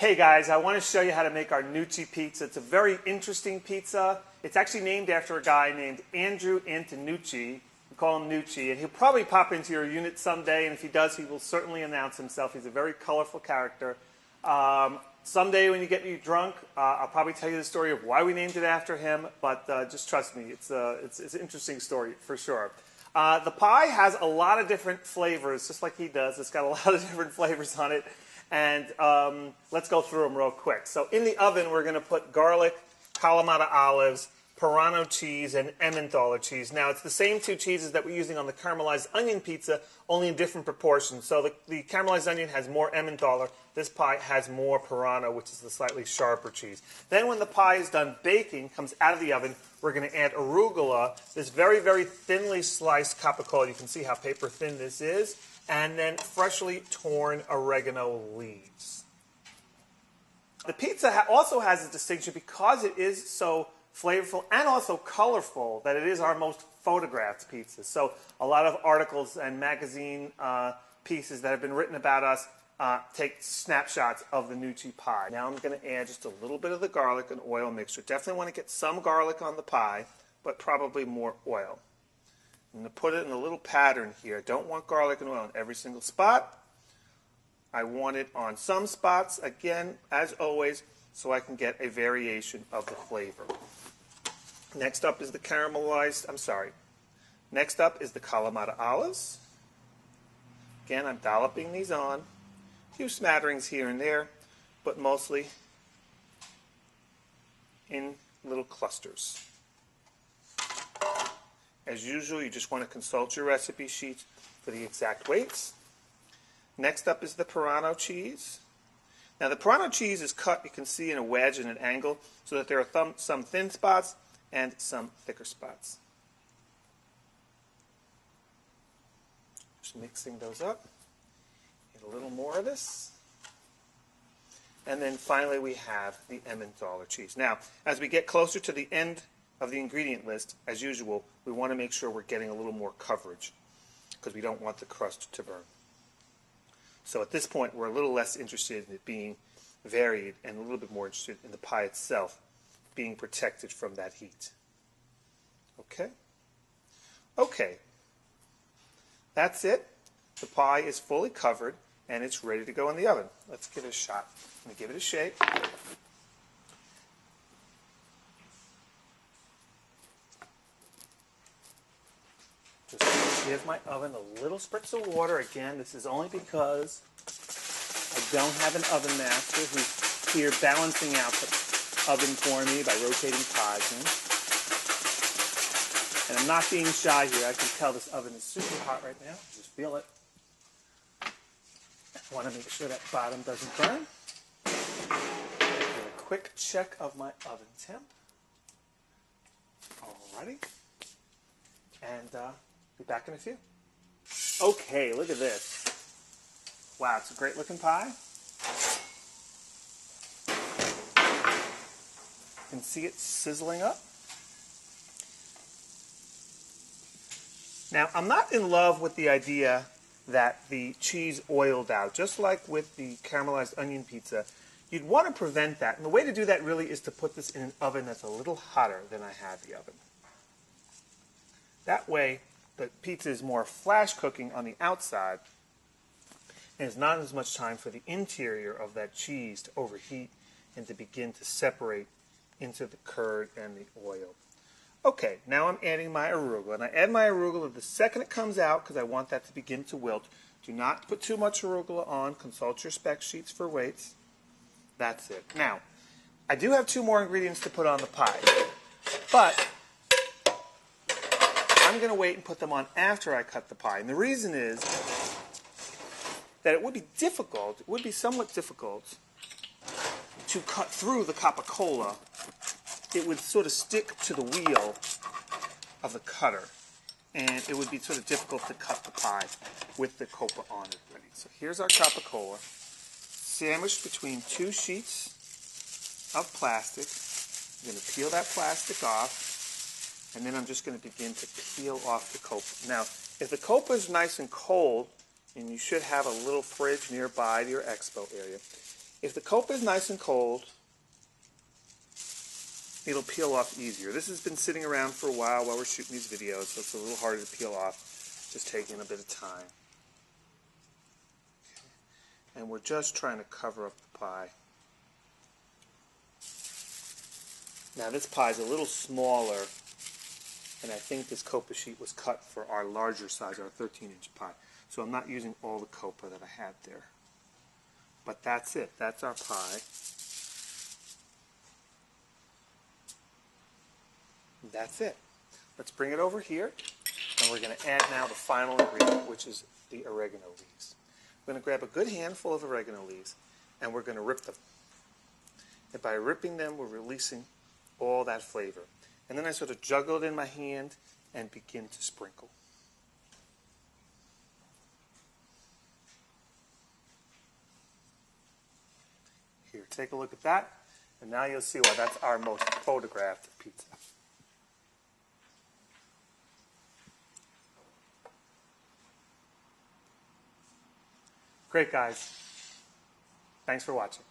Hey guys, I want to show you how to make our Nucci pizza. It's a very interesting pizza. It's actually named after a guy named Andrew Antonucci. We call him Nucci, and he'll probably pop into your unit someday, and if he does, he will certainly announce himself. He's a very colorful character. Someday when you get me drunk, I'll probably tell you the story of why we named it after him, but just trust me, it's an interesting story for sure. The pie has a lot of different flavors, just like he does. It's got a lot of different flavors on it. And let's go through them real quick. So in the oven, we're going to put garlic, Kalamata olives, Parano cheese, and Emmentaler cheese. Now, it's the same two cheeses that we're using on the caramelized onion pizza, only in different proportions. So the caramelized onion has more Emmentaler. This pie has more Parano, which is the slightly sharper cheese. Then when the pie is done baking, comes out of the oven, we're going to add arugula, this very, very thinly sliced capicola. You can see how paper thin this is. And then freshly torn oregano leaves. The pizza also has a distinction because it is so flavorful and also colorful that it is our most photographed pizza. So a lot of articles and magazine pieces that have been written about us take snapshots of the Nucci pie. Now I'm going to add just a little bit of the garlic and oil mixture. Definitely want to get some garlic on the pie, but probably more oil. I'm going to put it in a little pattern here. I don't want garlic and oil in every single spot. I want it on some spots, again, as always, so I can get a variation of the flavor. Next up is the Next up is the Kalamata olives. Again, I'm dolloping these on. A few smatterings here and there, but mostly in little clusters. As usual, you just want to consult your recipe sheets for the exact weights. Next up is the Parano cheese. Now the Parano cheese is cut, you can see, in a wedge and an angle so that there are some thin spots and some thicker spots. Just mixing those up. Get a little more of this. And then finally we have the Emmentaler cheese. Now, as we get closer to the end of the ingredient list, as usual, we want to make sure we're getting a little more coverage because we don't want the crust to burn. So at this point, we're a little less interested in it being varied and a little bit more interested in the pie itself being protected from that heat. Okay? Okay. That's it. The pie is fully covered and it's ready to go in the oven. Let's give it a shot. I'm going to give it a shake. Just give my oven a little spritz of water. Again, this is only because I don't have an oven master who's here balancing out the oven for me by rotating pies in. And I'm not being shy here. I can tell this oven is super hot right now. Just feel it. I want to make sure that bottom doesn't burn. Do a quick check of my oven temp. Alrighty. And be back in a few. Okay, look at this. Wow, it's a great looking pie. You can see it sizzling up. Now, I'm not in love with the idea that the cheese oiled out. Just like with the caramelized onion pizza, you'd want to prevent that. And the way to do that really is to put this in an oven that's a little hotter than I have the oven. That way, the pizza is more flash cooking on the outside, and there's not as much time for the interior of that cheese to overheat and to begin to separate into the curd and the oil. Okay, now I'm adding my arugula, and I add my arugula the second it comes out because I want that to begin to wilt. Do not put too much arugula on. Consult your spec sheets for weights. That's it. Now, I do have 2 more ingredients to put on the pie, but I'm going to wait and put them on after I cut the pie. And the reason is that it would be somewhat difficult to cut through the capicola. It would sort of stick to the wheel of the cutter. And it would be sort of difficult to cut the pie with the copa on it ready. So here's our capicola, sandwiched between 2 sheets of plastic. I'm going to peel that plastic off. And then I'm just going to begin to peel off the copa. Now, if the copa is nice and cold, and you should have a little fridge nearby to your expo area, If the copa is nice and cold, it'll peel off easier. This has been sitting around for a while we're shooting these videos, so it's a little harder to peel off, just taking a bit of time. And we're just trying to cover up the pie. Now this pie is a little smaller, and I think this copa sheet was cut for our larger size, our 13-inch pie. So I'm not using all the copa that I had there. But that's it. That's our pie. That's it. Let's bring it over here, and we're going to add now the final ingredient, which is the oregano leaves. We're going to grab a good handful of oregano leaves, and we're going to rip them. And by ripping them, we're releasing all that flavor. And then I sort of juggle it in my hand and begin to sprinkle. Here, take a look at that, and now you'll see why that's our most photographed pizza. Great, guys. Thanks for watching.